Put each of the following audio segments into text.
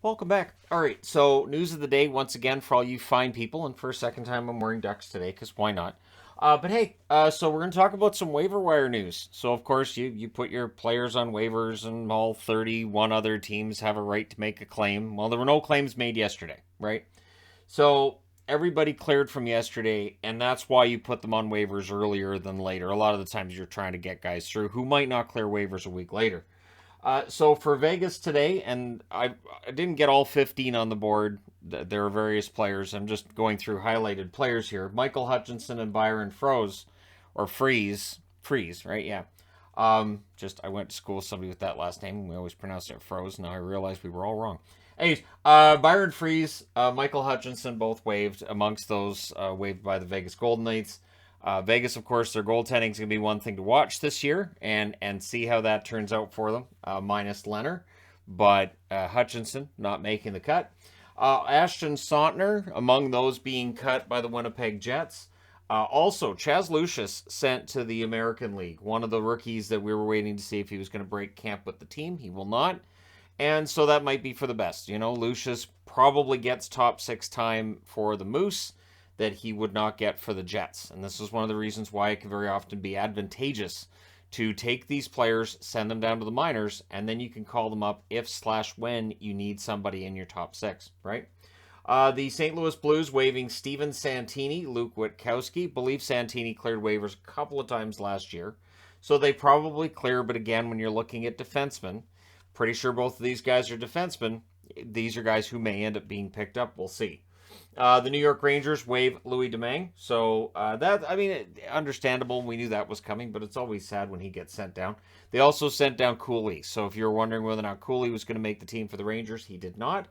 Welcome back. All right, so news of the day once again for all you fine people, and for a second time I'm wearing ducks today because why not? But hey, so we're going to talk about some waiver wire news. So of course you put your players on waivers, and all 31 other teams have a right to make a claim. Well, there were no claims made yesterday, right? So everybody cleared from yesterday, and that's why you put them on waivers earlier than later. A lot of the times you're trying to get guys through who might not clear waivers a week later. So for Vegas today, and I didn't get all 15 on the board. There are various players. I'm just going through highlighted players here. Michael Hutchinson and Byron Froze, or Freeze, right? Yeah. Just I went to school with somebody with that last name. We always pronounced it Froze. Now I realize we were all wrong. Anyways, Byron Freeze, Michael Hutchinson, both waived. Amongst those waived by the Vegas Golden Knights. Vegas, of course, their goaltending is going to be one thing to watch this year and see how that turns out for them, minus Leonard. But Hutchinson not making the cut. Ashton Sontner, among those being cut by the Winnipeg Jets. Also, Chaz Lucius sent to the American League, one of the rookies that we were waiting to see if he was going to break camp with the team. He will not. And so that might be for the best. You know, Lucius probably gets top six time for the Moose that he would not get for the Jets. And this is one of the reasons why it can very often be advantageous to take these players, send them down to the minors, and then you can call them up if/when you need somebody in your top six, right? The St. Louis Blues waiving Steven Santini, Luke Witkowski. Believe Santini cleared waivers a couple of times last year. So they probably clear, but again, when you're looking at defensemen, pretty sure both of these guys are defensemen. These are guys who may end up being picked up. We'll see. The New York Rangers waive Louis Domingue. So understandable. We knew that was coming, but it's always sad when he gets sent down. They also sent down Cooley. So if you're wondering whether or not Cooley was going to make the team for the Rangers, he did not.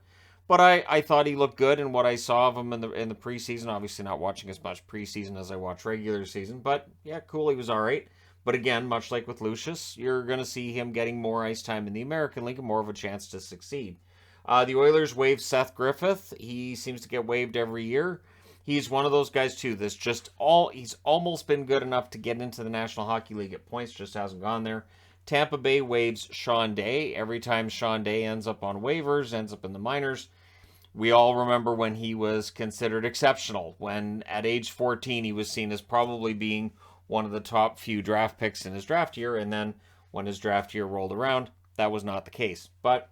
But I thought he looked good in what I saw of him in the preseason. Obviously not watching as much preseason as I watch regular season. But yeah, Cooley was all right. But again, much like with Lucius, you're going to see him getting more ice time in the American League and more of a chance to succeed. The Oilers waived Seth Griffith. He seems to get waived every year. He's one of those guys too. He's almost been good enough to get into the National Hockey League at points, just hasn't gone there. Tampa Bay waives Sean Day. Every time Sean Day ends up on waivers, ends up in the minors. We all remember when he was considered exceptional. When at age 14 he was seen as probably being one of the top few draft picks in his draft year, and then when his draft year rolled around, that was not the case. But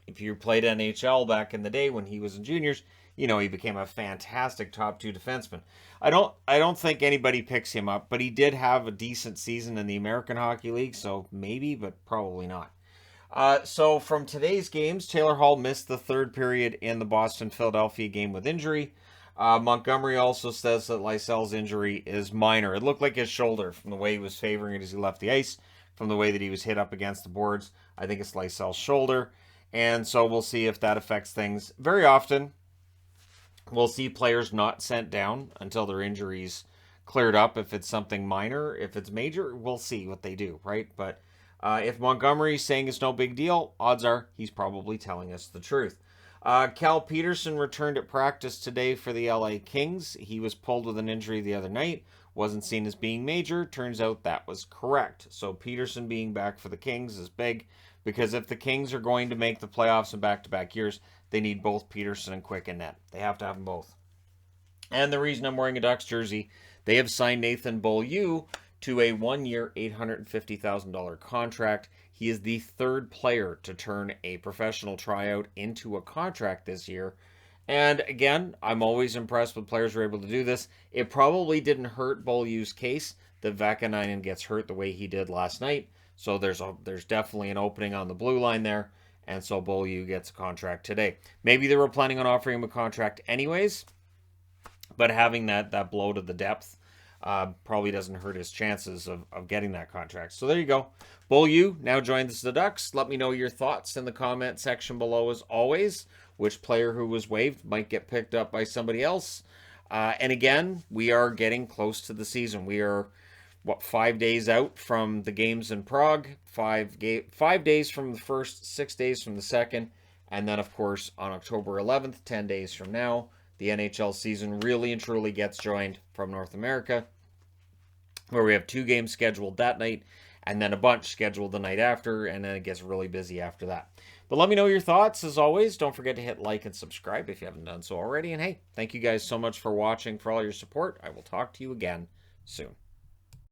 if you played NHL back in the day when he was in juniors, you know he became a fantastic top two defenseman. I don't think anybody picks him up, but he did have a decent season in the American Hockey League, so maybe, but probably not. So from today's games, Taylor Hall missed the third period in the Boston-Philadelphia game with injury. Montgomery also says that Lysel's injury is minor. It looked like his shoulder from the way he was favoring it as he left the ice, from the way that he was hit up against the boards. I think it's Lysel's shoulder. And so we'll see if that affects things. Very often, we'll see players not sent down until their injuries cleared up. If it's something minor, if it's major, we'll see what they do, right? But if Montgomery's saying it's no big deal, odds are he's probably telling us the truth. Cal Peterson returned at practice today for the LA Kings. He was pulled with an injury the other night. Wasn't seen as being major. Turns out that was correct. So Peterson being back for the Kings is big because if the Kings are going to make the playoffs in back-to-back years, they need both Peterson and Quick and Net. They have to have them both. And the reason I'm wearing a Ducks jersey, they have signed Nathan Beaulieu to a 1-year, $850,000 contract. He is the third player to turn a professional tryout into a contract this year. And again, I'm always impressed when players are able to do this. It probably didn't hurt Beaulieu's case that Vakanainen gets hurt the way he did last night. So there's definitely an opening on the blue line there. And so Beaulieu gets a contract today. Maybe they were planning on offering him a contract anyways, but having that blow to the depth probably doesn't hurt his chances of getting that contract. So there you go. Beaulieu now joins the Ducks. Let me know your thoughts in the comment section below as always. Which player who was waived might get picked up by somebody else. And again, we are getting close to the season. We are, 5 days out from the games in Prague, 5 days from the first, 6 days from the second, and then, of course, on October 11th, 10 days from now, the NHL season really and truly gets joined from North America, where we have 2 games scheduled that night, and then a bunch scheduled the night after, and then it gets really busy after that. But let me know your thoughts as always. Don't forget to hit like and subscribe if you haven't done so already. And hey, thank you guys so much for watching, for all your support. I will talk to you again soon.